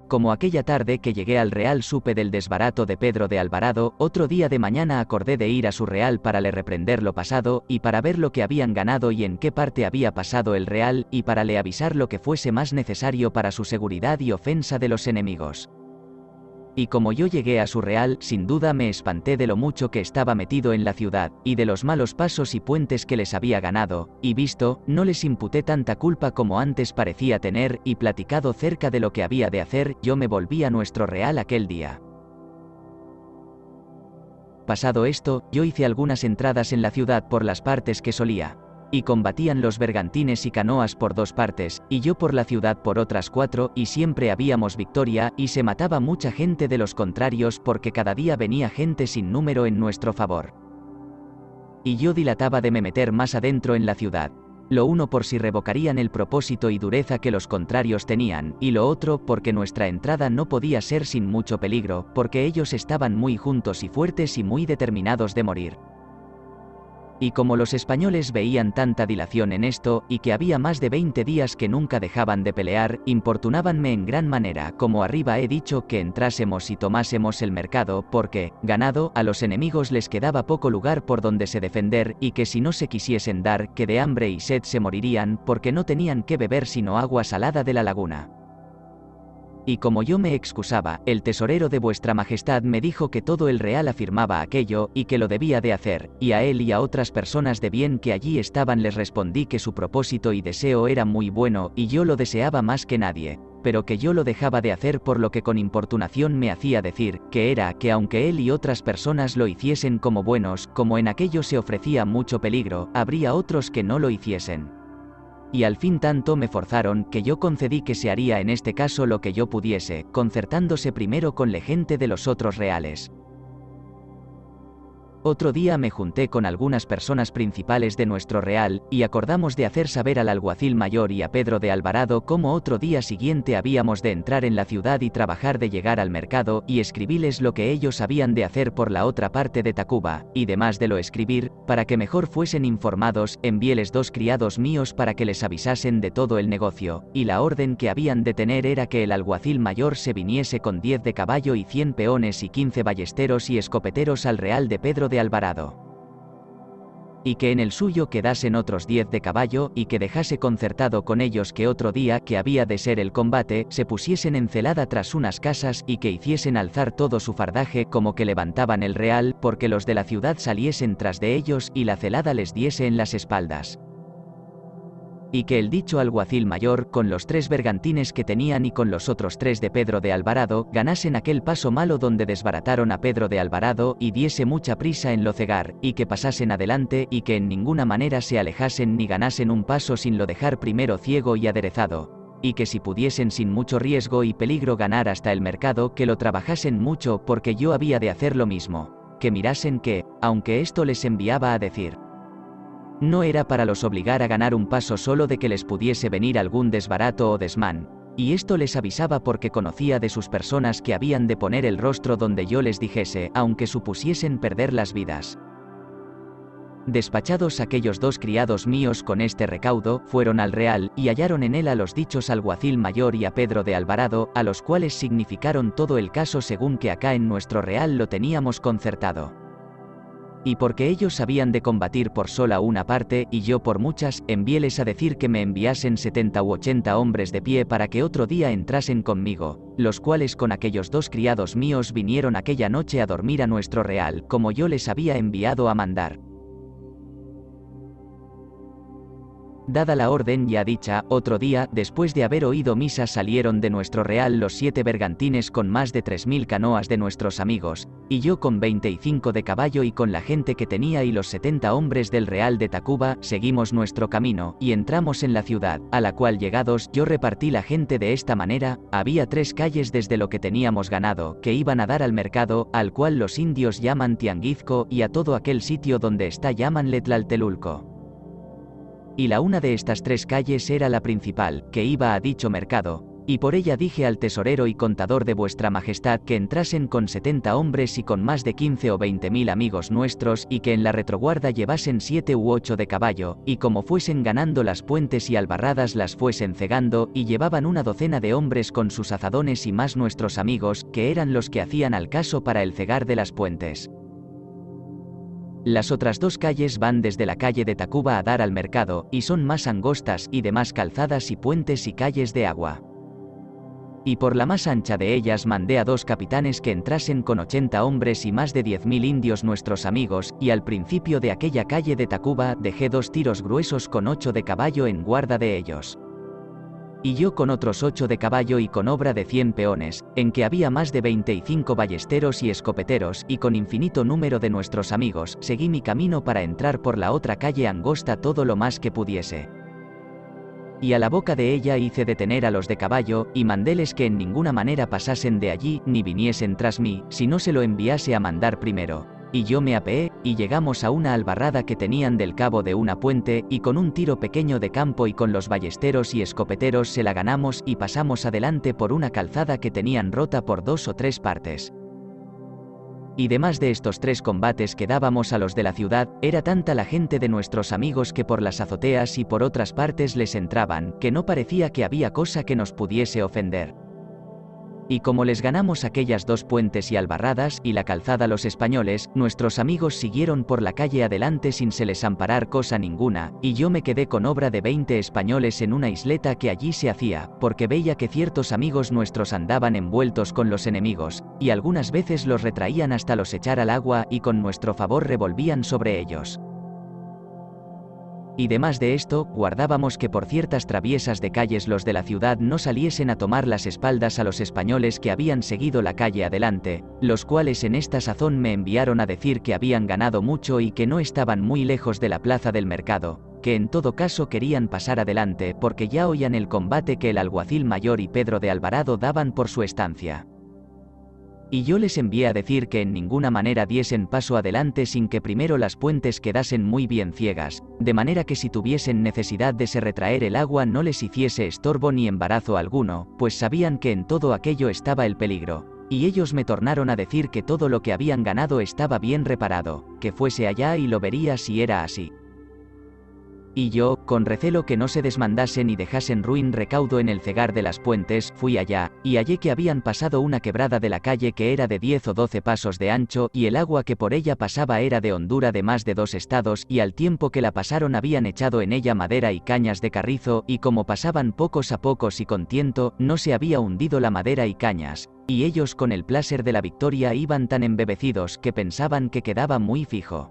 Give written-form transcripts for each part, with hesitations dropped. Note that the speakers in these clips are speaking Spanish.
Como aquella tarde que llegué al real supe del desbarato de Pedro de Alvarado, otro día de mañana acordé de ir a su real para le reprender lo pasado, y para ver lo que habían ganado y en qué parte había pasado el real, y para le avisar lo que fuese más necesario para su seguridad y ofensa de los enemigos. Y como yo llegué a su real, sin duda me espanté de lo mucho que estaba metido en la ciudad, y de los malos pasos y puentes que les había ganado, y visto, no les imputé tanta culpa como antes parecía tener, y platicado cerca de lo que había de hacer, yo me volví a nuestro real aquel día. Pasado esto, yo hice algunas entradas en la ciudad por las partes que solía. Y combatían los bergantines y canoas por 2 partes, y yo por la ciudad por otras 4, y siempre habíamos victoria, y se mataba mucha gente de los contrarios porque cada día venía gente sin número en nuestro favor. Y yo dilataba de me meter más adentro en la ciudad. Lo uno por si revocarían el propósito y dureza que los contrarios tenían, y lo otro porque nuestra entrada no podía ser sin mucho peligro, porque ellos estaban muy juntos y fuertes y muy determinados de morir. Y como los españoles veían tanta dilación en esto, y que había más de 20 días que nunca dejaban de pelear, importunábanme en gran manera, como arriba he dicho, que entrásemos y tomásemos el mercado, porque, ganado, a los enemigos les quedaba poco lugar por donde se defender, y que si no se quisiesen dar, que de hambre y sed se morirían, porque no tenían que beber sino agua salada de la laguna. Y como yo me excusaba, el tesorero de vuestra majestad me dijo que todo el real afirmaba aquello, y que lo debía de hacer, y a él y a otras personas de bien que allí estaban les respondí que su propósito y deseo era muy bueno, y yo lo deseaba más que nadie, pero que yo lo dejaba de hacer por lo que con importunación me hacía decir, que era que aunque él y otras personas lo hiciesen como buenos, como en aquello se ofrecía mucho peligro, habría otros que no lo hiciesen. Y al fin tanto me forzaron, que yo concedí que se haría en este caso lo que yo pudiese, concertándose primero con la gente de los otros reales. Otro día me junté con algunas personas principales de nuestro real, y acordamos de hacer saber al alguacil mayor y a Pedro de Alvarado cómo otro día siguiente habíamos de entrar en la ciudad y trabajar de llegar al mercado, y escribíles lo que ellos habían de hacer por la otra parte de Tacuba, y demás de lo escribir, para que mejor fuesen informados, enviéles 2 criados míos para que les avisasen de todo el negocio, y la orden que habían de tener era que el alguacil mayor se viniese con 10 de caballo y 100 peones y 15 ballesteros y escopeteros al real de Pedro de Alvarado. Y que en el suyo quedasen otros 10 de caballo, y que dejase concertado con ellos que otro día, que había de ser el combate, se pusiesen en celada tras unas casas, y que hiciesen alzar todo su fardaje como que levantaban el real, porque los de la ciudad saliesen tras de ellos, y la celada les diese en las espaldas. Y que el dicho alguacil mayor, con los 3 bergantines que tenían y con los otros 3 de Pedro de Alvarado, ganasen aquel paso malo donde desbarataron a Pedro de Alvarado, y diese mucha prisa en lo cegar, y que pasasen adelante, y que en ninguna manera se alejasen ni ganasen un paso sin lo dejar primero ciego y aderezado, y que si pudiesen sin mucho riesgo y peligro ganar hasta el mercado, que lo trabajasen mucho, porque yo había de hacer lo mismo, que mirasen que, aunque esto les enviaba a decir, no era para los obligar a ganar un paso solo de que les pudiese venir algún desbarato o desmán, y esto les avisaba porque conocía de sus personas que habían de poner el rostro donde yo les dijese, aunque supusiesen perder las vidas. Despachados aquellos 2 criados míos con este recaudo, fueron al real, y hallaron en él a los dichos alguacil mayor y a Pedro de Alvarado, a los cuales significaron todo el caso según que acá en nuestro real lo teníamos concertado. Y porque ellos habían de combatir por sola una parte, y yo por muchas, enviéles a decir que me enviasen 70 u 80 hombres de pie para que otro día entrasen conmigo, los cuales con aquellos 2 criados míos vinieron aquella noche a dormir a nuestro real, como yo les había enviado a mandar. Dada la orden ya dicha, otro día, después de haber oído misa salieron de nuestro real los 7 bergantines con más de 3000 canoas de nuestros amigos, y yo con 25 de caballo y con la gente que tenía y los 70 hombres del real de Tacuba, seguimos nuestro camino, y entramos en la ciudad, a la cual llegados yo repartí la gente de esta manera, había 3 calles desde lo que teníamos ganado, que iban a dar al mercado, al cual los indios llaman Tianguizco, y a todo aquel sitio donde está llamanle Tlaltelulco. Y la una de estas 3 calles era la principal, que iba a dicho mercado, Y por ella dije al tesorero y contador de vuestra majestad que entrasen con 70 hombres y con más de 15 o 20.000 amigos nuestros, y que en la retroguarda llevasen 7 u 8 de caballo, y como fuesen ganando las puentes y albarradas las fuesen cegando, y llevaban una docena de hombres con sus azadones y más nuestros amigos, que eran los que hacían al caso para el cegar de las puentes. Las otras 2 calles van desde la calle de Tacuba a dar al mercado, y son más angostas y de más calzadas y puentes y calles de agua. Y por la más ancha de ellas mandé a 2 capitanes que entrasen con 80 hombres y más de 10.000 indios nuestros amigos, y al principio de aquella calle de Tacuba dejé 2 tiros gruesos con 8 de caballo en guarda de ellos. Y yo con otros 8 de caballo y con obra de 100 peones, en que había más de 25 ballesteros y escopeteros, y con infinito número de nuestros amigos, seguí mi camino para entrar por la otra calle angosta todo lo más que pudiese. Y a la boca de ella hice detener a los de caballo, y mandéles que en ninguna manera pasasen de allí, ni viniesen tras mí, si no se lo enviase a mandar primero. Y yo me apeé, y llegamos a una albarrada que tenían del cabo de una puente, y con un tiro pequeño de campo y con los ballesteros y escopeteros se la ganamos y pasamos adelante por una calzada que tenían rota por 2 o 3 partes. Y demás de estos 3 combates que dábamos a los de la ciudad, era tanta la gente de nuestros amigos que por las azoteas y por otras partes les entraban, que no parecía que había cosa que nos pudiese ofender. Y como les ganamos aquellas 2 puentes y albarradas y la calzada los españoles, nuestros amigos siguieron por la calle adelante sin se les amparar cosa ninguna, y yo me quedé con obra de 20 españoles en una isleta que allí se hacía, porque veía que ciertos amigos nuestros andaban envueltos con los enemigos, y algunas veces los retraían hasta los echar al agua y con nuestro favor revolvían sobre ellos. Y demás de esto, guardábamos que por ciertas traviesas de calles los de la ciudad no saliesen a tomar las espaldas a los españoles que habían seguido la calle adelante, los cuales en esta sazón me enviaron a decir que habían ganado mucho y que no estaban muy lejos de la plaza del mercado, que en todo caso querían pasar adelante porque ya oían el combate que el alguacil mayor y Pedro de Alvarado daban por su estancia. Y yo les envié a decir que en ninguna manera diesen paso adelante sin que primero las puentes quedasen muy bien ciegas, de manera que si tuviesen necesidad de se retraer el agua no les hiciese estorbo ni embarazo alguno, pues sabían que en todo aquello estaba el peligro. Y ellos me tornaron a decir que todo lo que habían ganado estaba bien reparado, que fuese allá y lo vería si era así. Y yo, con recelo que no se desmandasen y dejasen ruin recaudo en el cegar de las puentes, fui allá, y hallé que habían pasado una quebrada de la calle que era de 10 o 12 pasos de ancho, y el agua que por ella pasaba era de hondura de más de 2 estados, y al tiempo que la pasaron habían echado en ella madera y cañas de carrizo, y como pasaban pocos a pocos y con tiento, no se había hundido la madera y cañas, y ellos con el placer de la victoria iban tan embebecidos que pensaban que quedaba muy fijo.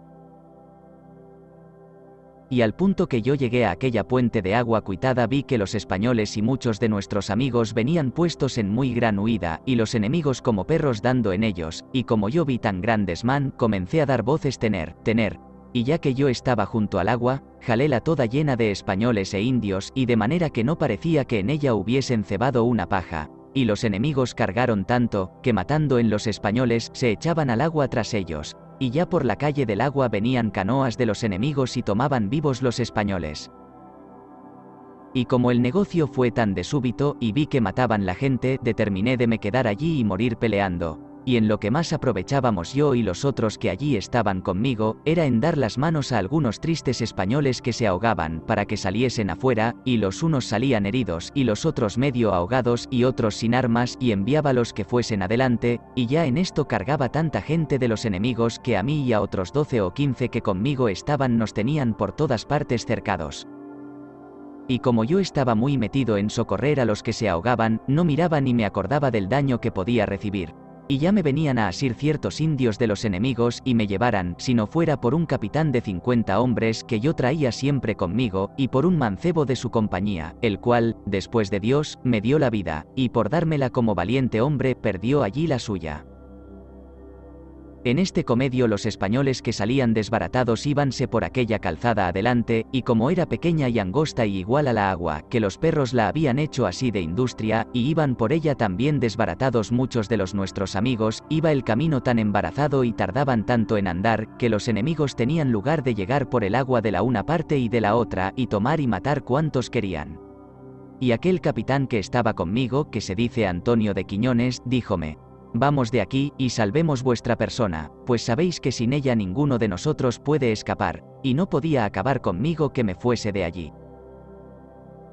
Y al punto que yo llegué a aquella puente de agua cuitada vi que los españoles y muchos de nuestros amigos venían puestos en muy gran huida, y los enemigos como perros dando en ellos, y como yo vi tan gran desmán, comencé a dar voces tener, y ya que yo estaba junto al agua, jaléla toda llena de españoles e indios, y de manera que no parecía que en ella hubiesen cebado una paja, y los enemigos cargaron tanto, que matando en los españoles, se echaban al agua tras ellos. Y ya por la calle del agua venían canoas de los enemigos y tomaban vivos los españoles. Y como el negocio fue tan de súbito, y vi que mataban la gente, determiné de me quedar allí y morir peleando. Y en lo que más aprovechábamos yo y los otros que allí estaban conmigo, era en dar las manos a algunos tristes españoles que se ahogaban, para que saliesen afuera, y los unos salían heridos, y los otros medio ahogados, y otros sin armas, y enviábalos que fuesen adelante, y ya en esto cargaba tanta gente de los enemigos que a mí y a otros 12 o 15 que conmigo estaban nos tenían por todas partes cercados. Y como yo estaba muy metido en socorrer a los que se ahogaban, no miraba ni me acordaba del daño que podía recibir. Y ya me venían a asir ciertos indios de los enemigos y me llevaran, si no fuera por un capitán de 50 hombres que yo traía siempre conmigo, y por un mancebo de su compañía, el cual, después de Dios, me dio la vida, y por dármela como valiente hombre, perdió allí la suya. En este comedio los españoles que salían desbaratados íbanse por aquella calzada adelante, y como era pequeña y angosta y igual a la agua, que los perros la habían hecho así de industria, y iban por ella también desbaratados muchos de los nuestros amigos, iba el camino tan embarazado y tardaban tanto en andar, que los enemigos tenían lugar de llegar por el agua de la una parte y de la otra, y tomar y matar cuantos querían. Y aquel capitán que estaba conmigo, que se dice Antonio de Quiñones, díjome: «Vamos de aquí, y salvemos vuestra persona, pues sabéis que sin ella ninguno de nosotros puede escapar», y no podía acabar conmigo que me fuese de allí.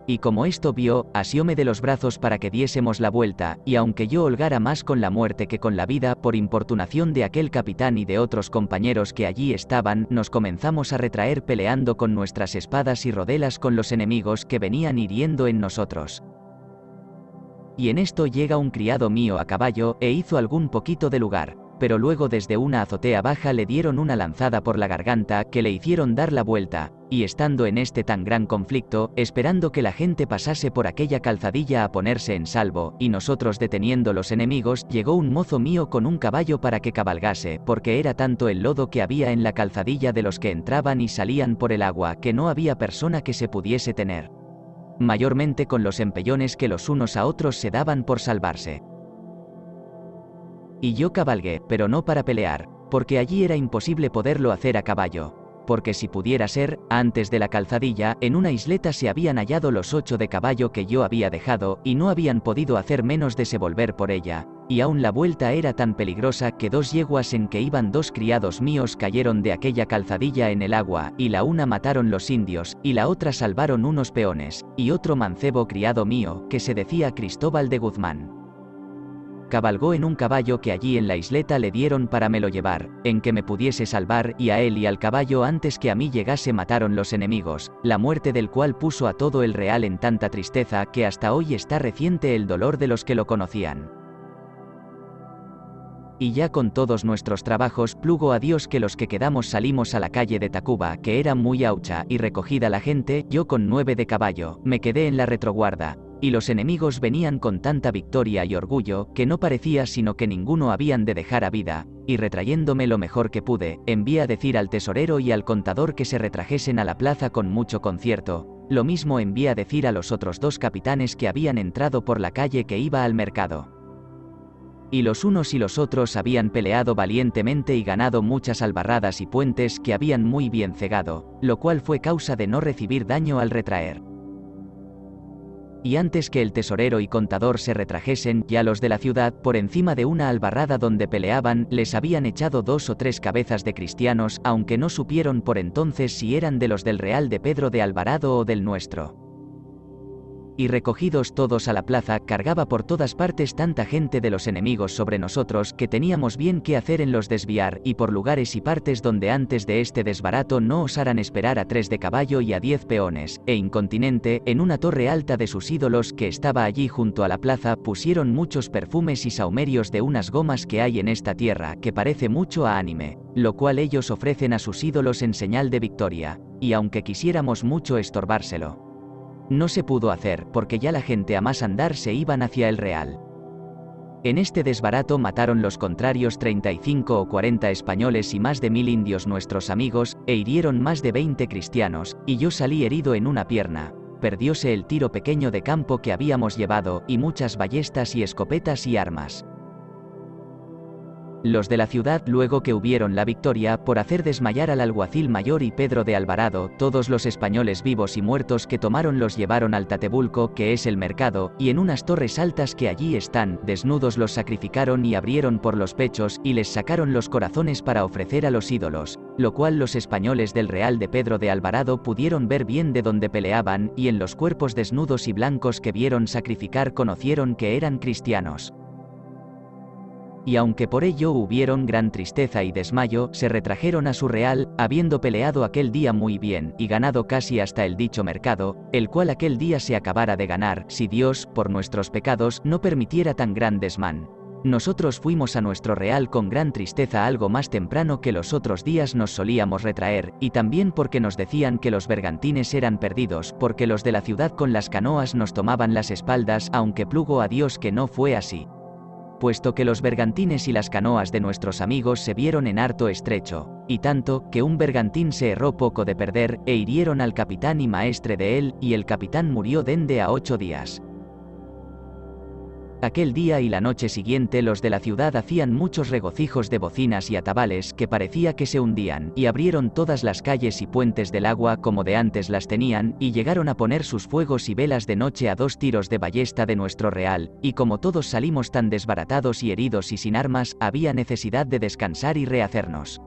Y como esto vio, asióme de los brazos para que diésemos la vuelta, y aunque yo holgara más con la muerte que con la vida, por importunación de aquel capitán y de otros compañeros que allí estaban, nos comenzamos a retraer peleando con nuestras espadas y rodelas con los enemigos que venían hiriendo en nosotros. Y en esto llega un criado mío a caballo, e hizo algún poquito de lugar, pero luego desde una azotea baja le dieron una lanzada por la garganta que le hicieron dar la vuelta, y estando en este tan gran conflicto, esperando que la gente pasase por aquella calzadilla a ponerse en salvo, y nosotros deteniendo los enemigos, llegó un mozo mío con un caballo para que cabalgase, porque era tanto el lodo que había en la calzadilla de los que entraban y salían por el agua que no había persona que se pudiese tener, mayormente con los empellones que los unos a otros se daban por salvarse. Y yo cabalgué, pero no para pelear, porque allí era imposible poderlo hacer a caballo, porque si pudiera ser, antes de la calzadilla, en una isleta se habían hallado los 8 de caballo que yo había dejado, y no habían podido hacer menos de se volver por ella, y aún la vuelta era tan peligrosa que 2 yeguas en que iban 2 criados míos cayeron de aquella calzadilla en el agua, y la una mataron los indios, y la otra salvaron unos peones, y otro mancebo criado mío, que se decía Cristóbal de Guzmán, cabalgó en un caballo que allí en la isleta le dieron para me lo llevar, en que me pudiese salvar, y a él y al caballo antes que a mí llegase mataron los enemigos, la muerte del cual puso a todo el real en tanta tristeza que hasta hoy está reciente el dolor de los que lo conocían. Y ya con todos nuestros trabajos plugo a Dios que los que quedamos salimos a la calle de Tacuba, que era muy aucha, y recogida la gente, yo con 9 de caballo, me quedé en la retroguarda, y los enemigos venían con tanta victoria y orgullo, que no parecía sino que ninguno habían de dejar a vida, y retrayéndome lo mejor que pude, envié a decir al tesorero y al contador que se retrajesen a la plaza con mucho concierto, lo mismo envié a decir a los otros 2 capitanes que habían entrado por la calle que iba al mercado. Y los unos y los otros habían peleado valientemente y ganado muchas albarradas y puentes que habían muy bien cegado, lo cual fue causa de no recibir daño al retraer. Y antes que el tesorero y contador se retrajesen, ya los de la ciudad, por encima de una albarrada donde peleaban, les habían echado 2 o 3 cabezas de cristianos, aunque no supieron por entonces si eran de los del Real de Pedro de Alvarado o del nuestro. Y recogidos todos a la plaza, cargaba por todas partes tanta gente de los enemigos sobre nosotros que teníamos bien que hacer en los desviar, y por lugares y partes donde antes de este desbarato no osaran esperar a 3 de caballo y a 10 peones, e incontinente, en una torre alta de sus ídolos que estaba allí junto a la plaza, pusieron muchos perfumes y sahumerios de unas gomas que hay en esta tierra, que parece mucho a ánime, lo cual ellos ofrecen a sus ídolos en señal de victoria, y aunque quisiéramos mucho estorbárselo, no se pudo hacer, porque ya la gente a más andar se iban hacia el real. En este desbarato mataron los contrarios 35 o 40 españoles y más de 1000 indios nuestros amigos, e hirieron más de 20 cristianos, y yo salí herido en una pierna, perdióse el tiro pequeño de campo que habíamos llevado, y muchas ballestas y escopetas y armas. Los de la ciudad, luego que hubieron la victoria, por hacer desmayar al alguacil mayor y Pedro de Alvarado, todos los españoles vivos y muertos que tomaron los llevaron al Tatebulco, que es el mercado, y en unas torres altas que allí están, desnudos los sacrificaron y abrieron por los pechos, y les sacaron los corazones para ofrecer a los ídolos, lo cual los españoles del Real de Pedro de Alvarado pudieron ver bien de donde peleaban, y en los cuerpos desnudos y blancos que vieron sacrificar conocieron que eran cristianos. Y aunque por ello hubieron gran tristeza y desmayo, se retrajeron a su real, habiendo peleado aquel día muy bien, y ganado casi hasta el dicho mercado, el cual aquel día se acabara de ganar, si Dios, por nuestros pecados, no permitiera tan gran desmán. Nosotros fuimos a nuestro real con gran tristeza algo más temprano que los otros días nos solíamos retraer, y también porque nos decían que los bergantines eran perdidos, porque los de la ciudad con las canoas nos tomaban las espaldas, aunque plugo a Dios que no fue así, puesto que los bergantines y las canoas de nuestros amigos se vieron en harto estrecho, y tanto, que un bergantín se erró poco de perder, e hirieron al capitán y maestre de él, y el capitán murió dende a 8 días. Aquel día y la noche siguiente los de la ciudad hacían muchos regocijos de bocinas y atabales que parecía que se hundían, y abrieron todas las calles y puentes del agua como de antes las tenían, y llegaron a poner sus fuegos y velas de noche a 2 tiros de ballesta de nuestro real, y como todos salimos tan desbaratados y heridos y sin armas, había necesidad de descansar y rehacernos.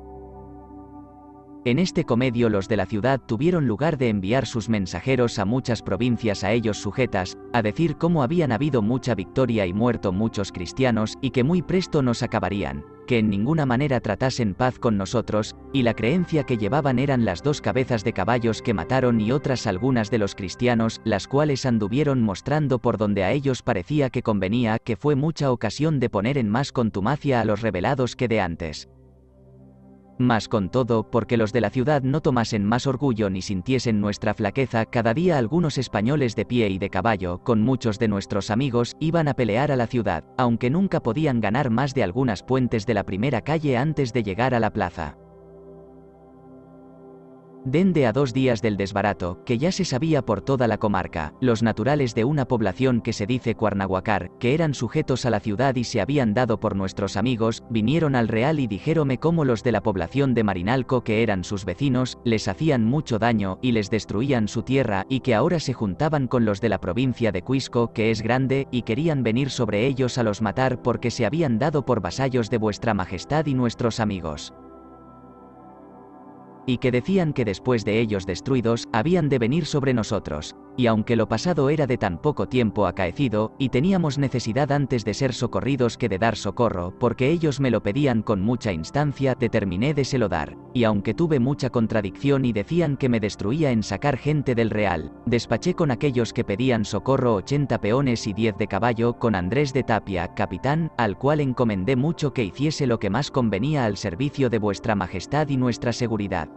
En este comedio los de la ciudad tuvieron lugar de enviar sus mensajeros a muchas provincias a ellos sujetas, a decir cómo habían habido mucha victoria y muerto muchos cristianos, y que muy presto nos acabarían, que en ninguna manera tratasen paz con nosotros, y la creencia que llevaban eran las 2 cabezas de caballos que mataron y otras algunas de los cristianos, las cuales anduvieron mostrando por donde a ellos parecía que convenía, que fue mucha ocasión de poner en más contumacia a los rebelados que de antes. Mas con todo, porque los de la ciudad no tomasen más orgullo ni sintiesen nuestra flaqueza, cada día algunos españoles de pie y de caballo, con muchos de nuestros amigos, iban a pelear a la ciudad, aunque nunca podían ganar más de algunas puentes de la primera calle antes de llegar a la plaza. Dende a 2 días del desbarato, que ya se sabía por toda la comarca, los naturales de una población que se dice Cuarnahuacar, que eran sujetos a la ciudad y se habían dado por nuestros amigos, vinieron al real y dijéronme cómo los de la población de Marinalco, que eran sus vecinos, les hacían mucho daño y les destruían su tierra, y que ahora se juntaban con los de la provincia de Cuisco, que es grande, y querían venir sobre ellos a los matar porque se habían dado por vasallos de vuestra majestad y nuestros amigos. Y que decían que después de ellos destruidos, habían de venir sobre nosotros, y aunque lo pasado era de tan poco tiempo acaecido, y teníamos necesidad antes de ser socorridos que de dar socorro, porque ellos me lo pedían con mucha instancia, determiné de se lo dar, y aunque tuve mucha contradicción y decían que me destruía en sacar gente del real, despaché con aquellos que pedían socorro 80 peones y 10 de caballo, con Andrés de Tapia, capitán, al cual encomendé mucho que hiciese lo que más convenía al servicio de vuestra majestad y nuestra seguridad.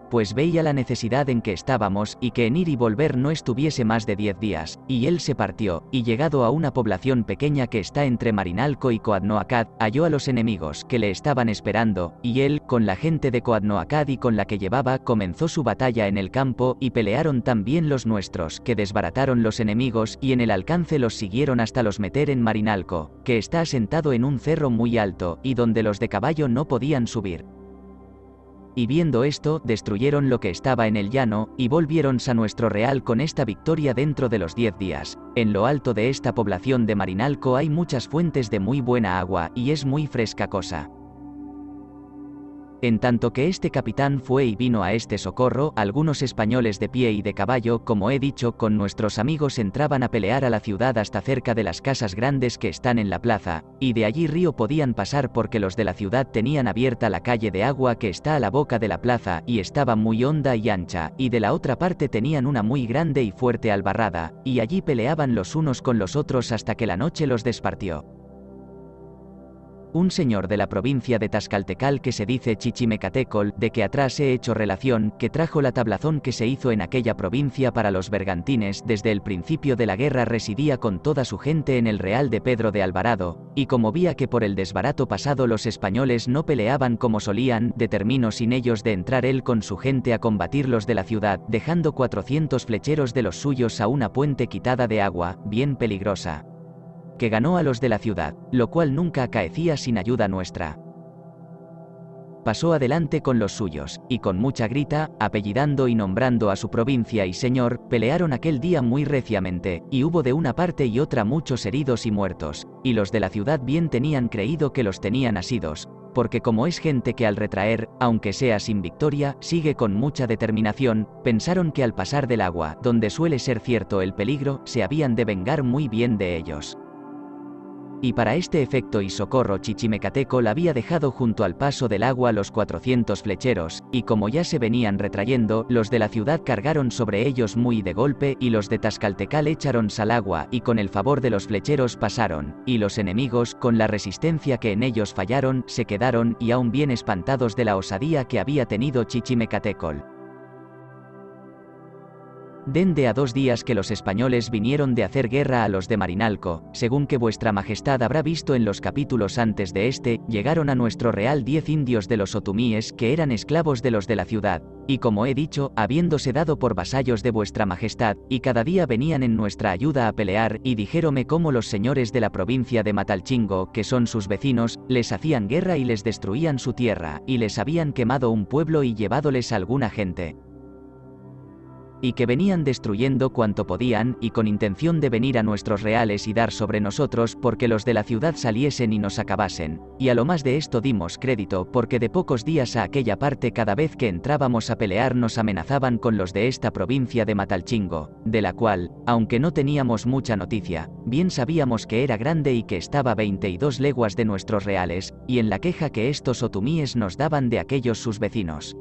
Pues veía la necesidad en que estábamos, y que en ir y volver no estuviese más de 10 días, y él se partió, y llegado a una población pequeña que está entre Marinalco y Coadnoacad, halló a los enemigos que le estaban esperando, y él, con la gente de Coadnoacad y con la que llevaba, comenzó su batalla en el campo, y pelearon también los nuestros, que desbarataron los enemigos, y en el alcance los siguieron hasta los meter en Marinalco, que está asentado en un cerro muy alto, y donde los de caballo no podían subir. Y viendo esto, destruyeron lo que estaba en el llano, y volviéronse a nuestro real con esta victoria dentro de los 10 días. En lo alto de esta población de Marinalco hay muchas fuentes de muy buena agua, y es muy fresca cosa. En tanto que este capitán fue y vino a este socorro, algunos españoles de pie y de caballo, como he dicho, con nuestros amigos entraban a pelear a la ciudad hasta cerca de las casas grandes que están en la plaza, y de allí río podían pasar porque los de la ciudad tenían abierta la calle de agua que está a la boca de la plaza, y estaba muy honda y ancha, y de la otra parte tenían una muy grande y fuerte albarrada, y allí peleaban los unos con los otros hasta que la noche los despartió. Un señor de la provincia de Tascaltecal que se dice Chichimecatecol, de que atrás he hecho relación, que trajo la tablazón que se hizo en aquella provincia para los bergantines, desde el principio de la guerra residía con toda su gente en el real de Pedro de Alvarado, y como vía que por el desbarato pasado los españoles no peleaban como solían, determinó sin ellos de entrar él con su gente a combatir los de la ciudad, dejando 400 flecheros de los suyos a una puente quitada de agua, bien peligrosa, que ganó a los de la ciudad, lo cual nunca acaecía sin ayuda nuestra. Pasó adelante con los suyos, y con mucha grita, apellidando y nombrando a su provincia y señor, pelearon aquel día muy reciamente, y hubo de una parte y otra muchos heridos y muertos, y los de la ciudad bien tenían creído que los tenían asidos, porque como es gente que al retraer, aunque sea sin victoria, sigue con mucha determinación, pensaron que al pasar del agua, donde suele ser cierto el peligro, se habían de vengar muy bien de ellos. Y para este efecto y socorro Chichimecatecol había dejado junto al paso del agua los 400 flecheros, y como ya se venían retrayendo, los de la ciudad cargaron sobre ellos muy de golpe, y los de Tascaltecal echaronse al agua, y con el favor de los flecheros pasaron, y los enemigos, con la resistencia que en ellos fallaron, se quedaron, y aún bien espantados de la osadía que había tenido Chichimecatecol. Dende a 2 días que los españoles vinieron de hacer guerra a los de Marinalco, según que vuestra majestad habrá visto en los capítulos antes de este, llegaron a nuestro real 10 indios de los otomíes que eran esclavos de los de la ciudad, y como he dicho, habiéndose dado por vasallos de vuestra majestad, y cada día venían en nuestra ayuda a pelear, y dijéronme cómo los señores de la provincia de Matalchingo, que son sus vecinos, les hacían guerra y les destruían su tierra, y les habían quemado un pueblo y llevádoles alguna gente, y que venían destruyendo cuanto podían, y con intención de venir a nuestros reales y dar sobre nosotros, porque los de la ciudad saliesen y nos acabasen, y a lo más de esto dimos crédito, porque de pocos días a aquella parte cada vez que entrábamos a pelear nos amenazaban con los de esta provincia de Matalchingo, de la cual, aunque no teníamos mucha noticia, bien sabíamos que era grande y que estaba 22 leguas de nuestros reales, y en la queja que estos otomíes nos daban de aquellos sus vecinos,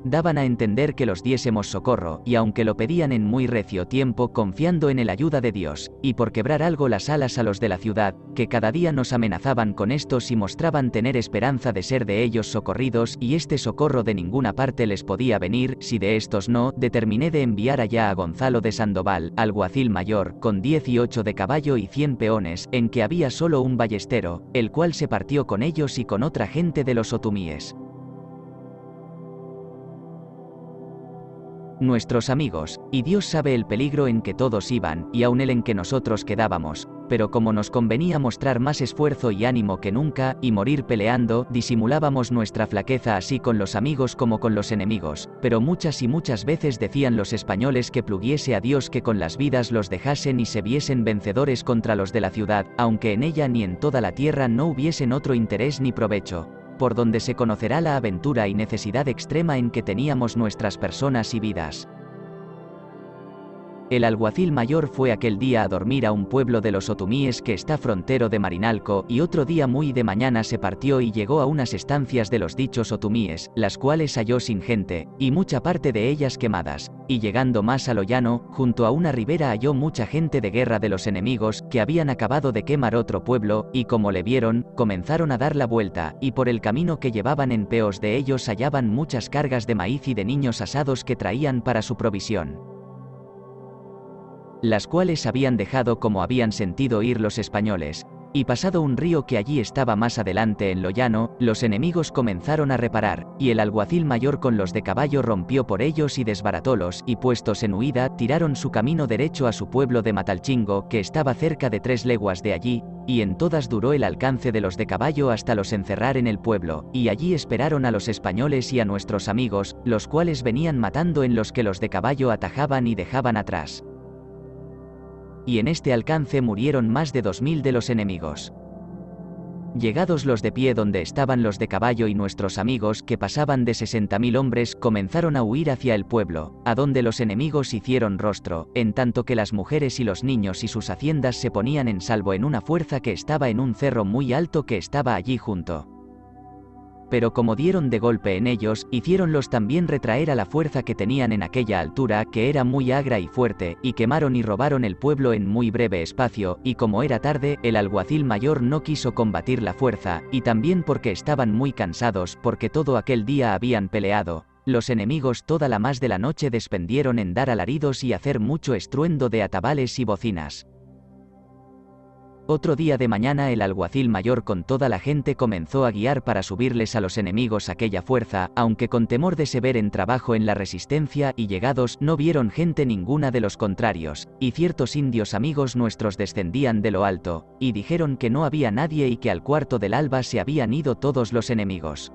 daban a entender que los diésemos socorro, y aunque lo pedían en muy recio tiempo confiando en el ayuda de Dios, y por quebrar algo las alas a los de la ciudad, que cada día nos amenazaban con estos y mostraban tener esperanza de ser de ellos socorridos, y este socorro de ninguna parte les podía venir, si de estos no, determiné de enviar allá a Gonzalo de Sandoval, alguacil mayor, con 18 de caballo y 100 peones, en que había solo un ballestero, el cual se partió con ellos y con otra gente de los otomíes. Nuestros amigos, y Dios sabe el peligro en que todos iban, y aun el en que nosotros quedábamos, pero como nos convenía mostrar más esfuerzo y ánimo que nunca, y morir peleando, disimulábamos nuestra flaqueza así con los amigos como con los enemigos, pero muchas y muchas veces decían los españoles que pluguiese a Dios que con las vidas los dejasen y se viesen vencedores contra los de la ciudad, aunque en ella ni en toda la tierra no hubiesen otro interés ni provecho, por donde se conocerá la aventura y necesidad extrema en que teníamos nuestras personas y vidas. El alguacil mayor fue aquel día a dormir a un pueblo de los otomíes que está frontero de Marinalco, y otro día muy de mañana se partió y llegó a unas estancias de los dichos otomíes, las cuales halló sin gente, y mucha parte de ellas quemadas, y llegando más a lo llano, junto a una ribera halló mucha gente de guerra de los enemigos, que habían acabado de quemar otro pueblo, y como le vieron, comenzaron a dar la vuelta, y por el camino que llevaban en peos de ellos hallaban muchas cargas de maíz y de niños asados que traían para su provisión, las cuales habían dejado como habían sentido ir los españoles, y pasado un río que allí estaba más adelante en lo llano, los enemigos comenzaron a reparar, y el alguacil mayor con los de caballo rompió por ellos y desbaratólos, y puestos en huida, tiraron su camino derecho a su pueblo de Matalchingo, que estaba cerca de 3 leguas de allí, y en todas duró el alcance de los de caballo hasta los encerrar en el pueblo, y allí esperaron a los españoles y a nuestros amigos, los cuales venían matando en los que los de caballo atajaban y dejaban atrás. Y en este alcance murieron más de 2000 de los enemigos. Llegados los de pie donde estaban los de caballo y nuestros amigos, que pasaban de 60.000 hombres, comenzaron a huir hacia el pueblo, a donde los enemigos hicieron rostro, en tanto que las mujeres y los niños y sus haciendas se ponían en salvo en una fuerza que estaba en un cerro muy alto que estaba allí junto. Pero como dieron de golpe en ellos, hiciéronlos también retraer a la fuerza que tenían en aquella altura, que era muy agra y fuerte, y quemaron y robaron el pueblo en muy breve espacio, y como era tarde, el alguacil mayor no quiso combatir la fuerza, y también porque estaban muy cansados, porque todo aquel día habían peleado. Los enemigos toda la más de la noche despendieron en dar alaridos y hacer mucho estruendo de atabales y bocinas. Otro día de mañana el alguacil mayor con toda la gente comenzó a guiar para subirles a los enemigos aquella fuerza, aunque con temor de se ver en trabajo en la resistencia, y llegados no vieron gente ninguna de los contrarios, y ciertos indios amigos nuestros descendían de lo alto, y dijeron que no había nadie y que al cuarto del alba se habían ido todos los enemigos.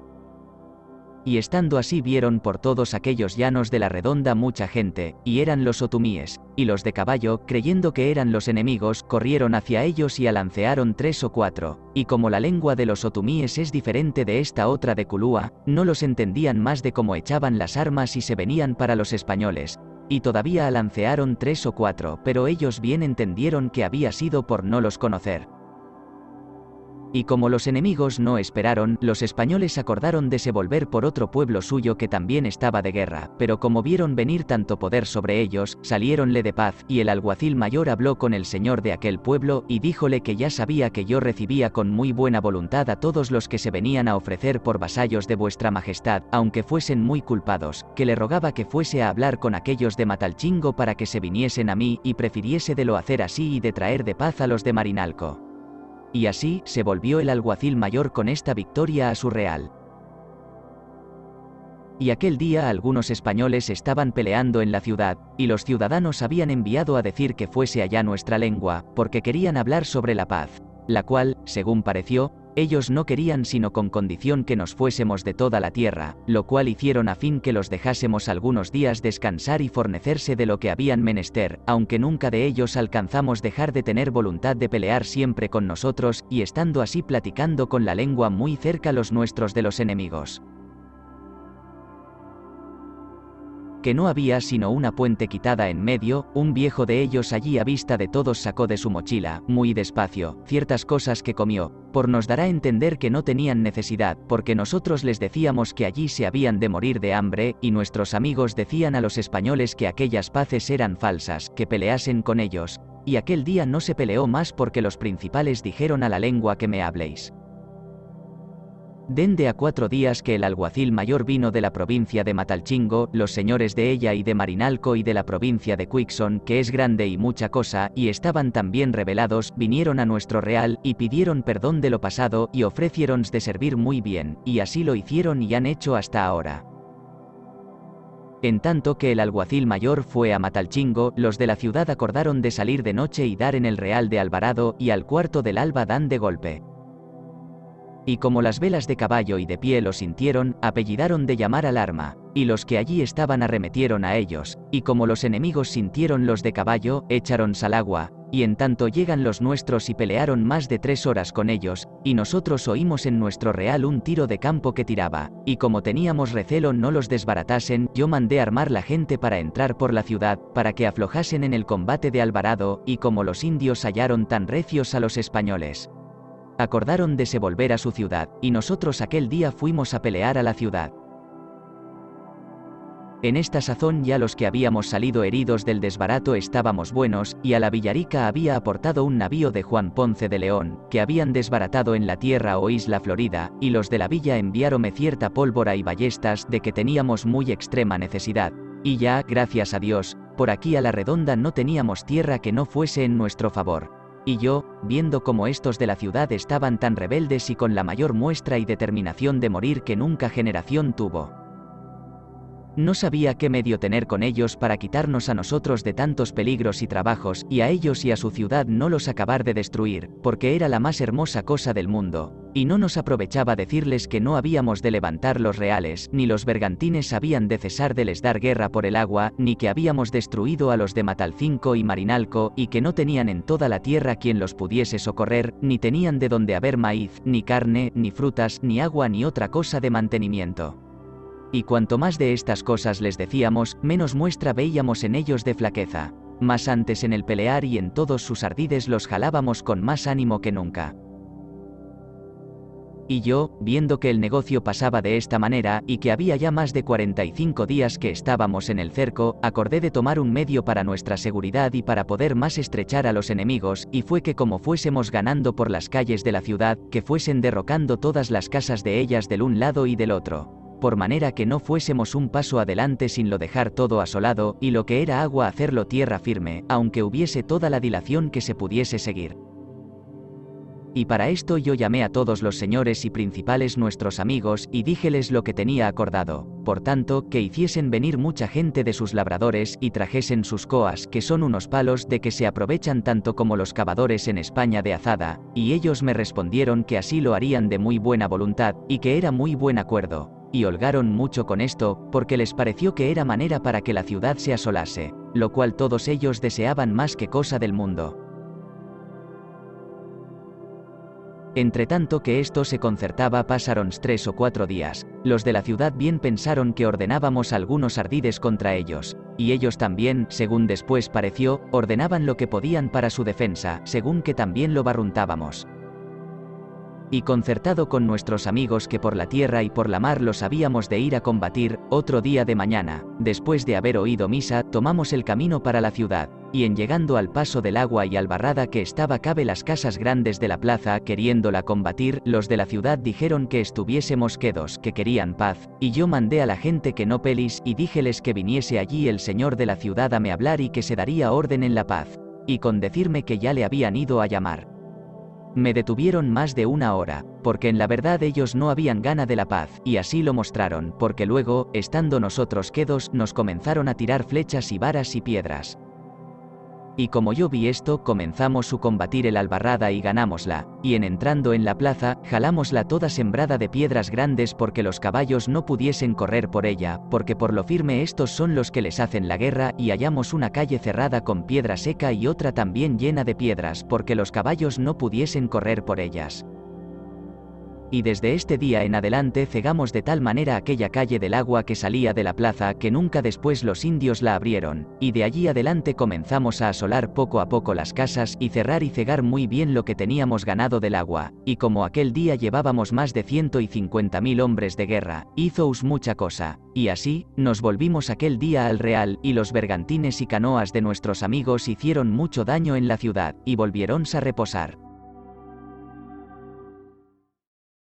Y estando así vieron por todos aquellos llanos de la redonda mucha gente, y eran los otomíes, y los de caballo, creyendo que eran los enemigos, corrieron hacia ellos y alancearon 3 o 4, y como la lengua de los otomíes es diferente de esta otra de Culúa, no los entendían más de cómo echaban las armas y se venían para los españoles, y todavía alancearon 3 o 4, pero ellos bien entendieron que había sido por no los conocer. Y como los enemigos no esperaron, los españoles acordaron de se volver por otro pueblo suyo que también estaba de guerra, pero como vieron venir tanto poder sobre ellos, saliéronle de paz, y el alguacil mayor habló con el señor de aquel pueblo, y díjole que ya sabía que yo recibía con muy buena voluntad a todos los que se venían a ofrecer por vasallos de vuestra majestad, aunque fuesen muy culpados, que le rogaba que fuese a hablar con aquellos de Matalchingo para que se viniesen a mí, y prefiriese de lo hacer así y de traer de paz a los de Marinalco. Y así, se volvió el alguacil mayor con esta victoria a su real. Y aquel día algunos españoles estaban peleando en la ciudad, y los ciudadanos habían enviado a decir que fuese allá nuestra lengua, porque querían hablar sobre la paz, la cual, según pareció, ellos no querían sino con condición que nos fuésemos de toda la tierra, lo cual hicieron a fin que los dejásemos algunos días descansar y fornecerse de lo que habían menester, aunque nunca de ellos alcanzamos dejar de tener voluntad de pelear siempre con nosotros, y estando así platicando con la lengua muy cerca los nuestros de los enemigos. Que no había sino una puente quitada en medio, un viejo de ellos allí a vista de todos sacó de su mochila, muy despacio, ciertas cosas que comió, por nos dará a entender que no tenían necesidad, porque nosotros les decíamos que allí se habían de morir de hambre, y nuestros amigos decían a los españoles que aquellas paces eran falsas, que peleasen con ellos, y aquel día no se peleó más porque los principales dijeron a la lengua que me habléis. Dende a 4 días que el alguacil mayor vino de la provincia de Matalchingo, los señores de ella y de Marinalco y de la provincia de Quixón, que es grande y mucha cosa, y estaban también rebelados, vinieron a nuestro real, y pidieron perdón de lo pasado, y ofreciéronse de servir muy bien, y así lo hicieron y han hecho hasta ahora. En tanto que el alguacil mayor fue a Matalchingo, los de la ciudad acordaron de salir de noche y dar en el real de Alvarado, y al cuarto del alba dan de golpe. Y como las velas de caballo y de pie lo sintieron, apellidaron de llamar alarma, y los que allí estaban arremetieron a ellos, y como los enemigos sintieron los de caballo, echaronse al agua, y en tanto llegan los nuestros y pelearon más de 3 horas con ellos, y nosotros oímos en nuestro real un tiro de campo que tiraba, y como teníamos recelo no los desbaratasen, yo mandé armar la gente para entrar por la ciudad, para que aflojasen en el combate de Alvarado, y como los indios hallaron tan recios a los españoles, acordaron de se volver a su ciudad, y nosotros aquel día fuimos a pelear a la ciudad. En esta sazón ya los que habíamos salido heridos del desbarato estábamos buenos, y a la Villarica había aportado un navío de Juan Ponce de León, que habían desbaratado en la tierra o isla Florida, y los de la villa enviáronme cierta pólvora y ballestas de que teníamos muy extrema necesidad, y ya, gracias a Dios, por aquí a la redonda no teníamos tierra que no fuese en nuestro favor. Y yo, viendo cómo estos de la ciudad estaban tan rebeldes y con la mayor muestra y determinación de morir que nunca generación tuvo, no sabía qué medio tener con ellos para quitarnos a nosotros de tantos peligros y trabajos, y a ellos y a su ciudad no los acabar de destruir, porque era la más hermosa cosa del mundo, y no nos aprovechaba decirles que no habíamos de levantar los reales, ni los bergantines habían de cesar de les dar guerra por el agua, ni que habíamos destruido a los de Matalcinco y Marinalco, y que no tenían en toda la tierra quien los pudiese socorrer, ni tenían de donde haber maíz, ni carne, ni frutas, ni agua ni otra cosa de mantenimiento. Y cuanto más de estas cosas les decíamos, menos muestra veíamos en ellos de flaqueza. Más antes en el pelear y en todos sus ardides los jalábamos con más ánimo que nunca. Y yo, viendo que el negocio pasaba de esta manera, y que había ya más de 45 días que estábamos en el cerco, acordé de tomar un medio para nuestra seguridad y para poder más estrechar a los enemigos, y fue que como fuésemos ganando por las calles de la ciudad, que fuesen derrocando todas las casas de ellas del un lado y del otro, por manera que no fuésemos un paso adelante sin lo dejar todo asolado, y lo que era agua hacerlo tierra firme, aunque hubiese toda la dilación que se pudiese seguir. Y para esto yo llamé a todos los señores y principales nuestros amigos, y díjeles lo que tenía acordado, por tanto, que hiciesen venir mucha gente de sus labradores, y trajesen sus coas, que son unos palos de que se aprovechan tanto como los cavadores en España de azada, y ellos me respondieron que así lo harían de muy buena voluntad, y que era muy buen acuerdo, y holgaron mucho con esto, porque les pareció que era manera para que la ciudad se asolase, lo cual todos ellos deseaban más que cosa del mundo. Entretanto que esto se concertaba pasaron 3 o 4 días, los de la ciudad bien pensaron que ordenábamos algunos ardides contra ellos, y ellos también, según después pareció, ordenaban lo que podían para su defensa, según que también lo barruntábamos. Y concertado con nuestros amigos que por la tierra y por la mar los habíamos de ir a combatir, otro día de mañana, después de haber oído misa, tomamos el camino para la ciudad, y en llegando al paso del agua y albarrada que estaba cabe las casas grandes de la plaza, queriéndola combatir, los de la ciudad dijeron que estuviésemos quedos, que querían paz, y yo mandé a la gente que no pelis, y díjeles que viniese allí el señor de la ciudad a me hablar y que se daría orden en la paz, y con decirme que ya le habían ido a llamar. Me detuvieron más de una hora, porque en la verdad ellos no habían gana de la paz, y así lo mostraron, porque luego, estando nosotros quedos, nos comenzaron a tirar flechas y varas y piedras. Y como yo vi esto, comenzamos su combatir el albarrada y ganámosla, y en entrando en la plaza, jalámosla toda sembrada de piedras grandes porque los caballos no pudiesen correr por ella, porque por lo firme estos son los que les hacen la guerra, y hallamos una calle cerrada con piedra seca y otra también llena de piedras porque los caballos no pudiesen correr por ellas. Y desde este día en adelante cegamos de tal manera aquella calle del agua que salía de la plaza que nunca después los indios la abrieron, y de allí adelante comenzamos a asolar poco a poco las casas y cerrar y cegar muy bien lo que teníamos ganado del agua, y como aquel día llevábamos más de 150.000 hombres de guerra, hizous mucha cosa, y así, nos volvimos aquel día al real, y los bergantines y canoas de nuestros amigos hicieron mucho daño en la ciudad, y volviéronse a reposar.